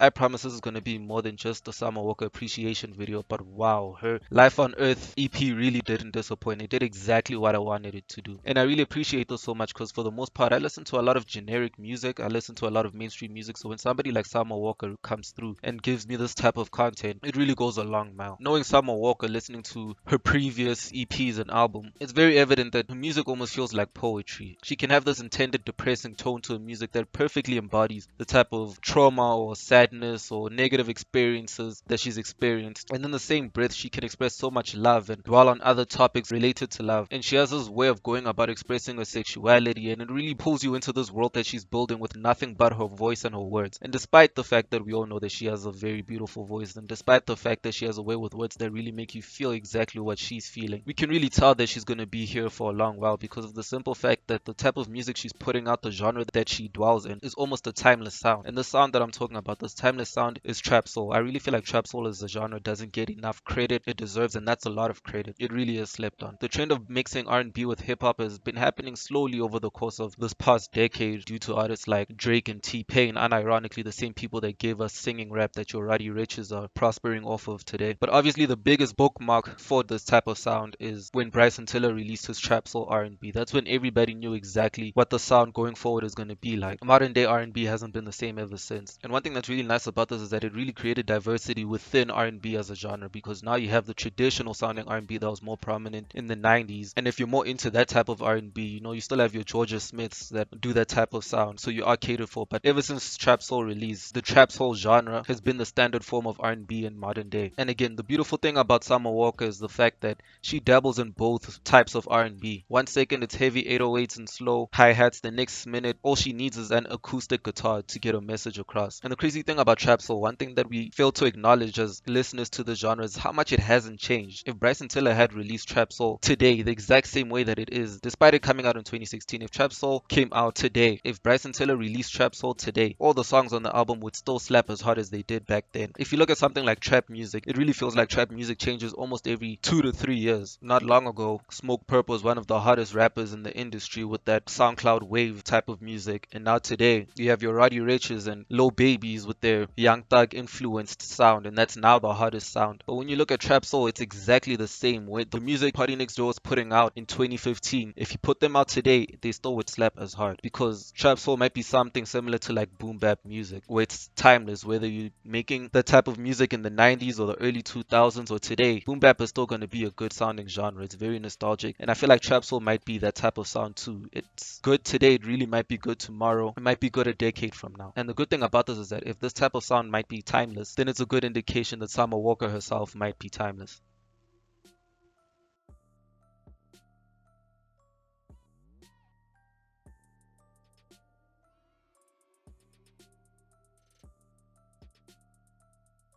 I promise this is going to be more than just a Summer Walker appreciation video, but wow, her Life on Earth EP really didn't disappoint. It did exactly what I wanted it to do. And I really appreciate this so much because for the most part, I listen to a lot of generic music. I listen to a lot of mainstream music. So when somebody like Summer Walker comes through and gives me this type of content, it really goes a long mile. Knowing Summer Walker, listening to her previous EPs and album, it's very evident that her music almost feels like poetry. She can have this intended depressing tone to her music that perfectly embodies the type of trauma or sadness or negative experiences that she's experienced. And in the same breath, she can express so much love and dwell on other topics related to love. And she has this way of going about expressing her sexuality, and it really pulls you into this world that she's building with nothing but her voice and her words. And despite the fact that we all know that she has a very beautiful voice, and despite the fact that she has a way with words that really make you feel exactly what she's feeling, we can really tell that she's going to be here for a long while because of the simple fact that the type of music she's putting out, the genre that she dwells in, is almost a timeless sound. And the sound that I'm talking about, this timeless sound, is trap soul. I really feel like trap soul as a genre doesn't get enough credit it deserves, and that's a lot of credit. It really is slept on. The trend of mixing R&B with hip-hop has been happening slowly over the course of this past decade due to artists like Drake and T-Pain, unironically the same people that gave us singing rap that your Roddy Riches are prospering off of today. But obviously the biggest bookmark for this type of sound is when Bryson Tiller released his trap soul R&B. That's when everybody knew exactly what the sound going forward is going to be like. Modern day R&B hasn't been the same ever since. And one thing that's really nice about this is that it really created diversity within R&B as a genre, because now you have the traditional sounding R&B that was more prominent in the 90s. And if you're more into that type of R&B, you know, you still have your Georgia Smiths that do that type of sound. So you are catered for. But ever since trap soul release, the trap soul genre has been the standard form of R&B in modern day. And again, the beautiful thing about Summer Walker is the fact that she dabbles in both types of R&B. 1 second it's heavy 808s and slow hi-hats. The next minute all she needs is an acoustic guitar to get a message across. And the crazy thing about trap soul, one thing that we fail to acknowledge as listeners to the genre, is how much it hasn't changed. If Bryson Tiller had released trap soul today the exact same way that it is, despite it coming out in 2016, if trap soul came out today, if Bryson Tiller released trap soul today, all the songs on the album would still slap as hard as they did back then. If you look at something like trap music, it really feels like trap music changes almost every 2 to 3 years. Not long ago, Smoke Purple was one of the hottest rappers in the industry with that SoundCloud wave type of music, and now today you have your Roddy Riches and Lil Babies with their Young Thug influenced sound, and that's now the hottest sound. But when you look at trap soul, it's exactly the same. With the music PARTNEXTDOOR was putting out in 2015, if you put them out today, they still would slap as hard, because trap soul might be something similar to like boom bap music, where it's timeless. Whether you're making that type of music in the 90s or the early 2000s or today, boom bap is still going to be a good sounding genre. It's very nostalgic, and I feel like trap soul might be that type of sound too. It's good today, it really might be good tomorrow, it might be good a decade from now. And the good thing about this is that if this type of sound might be timeless, then it's a good indication that Summer Walker herself might be timeless.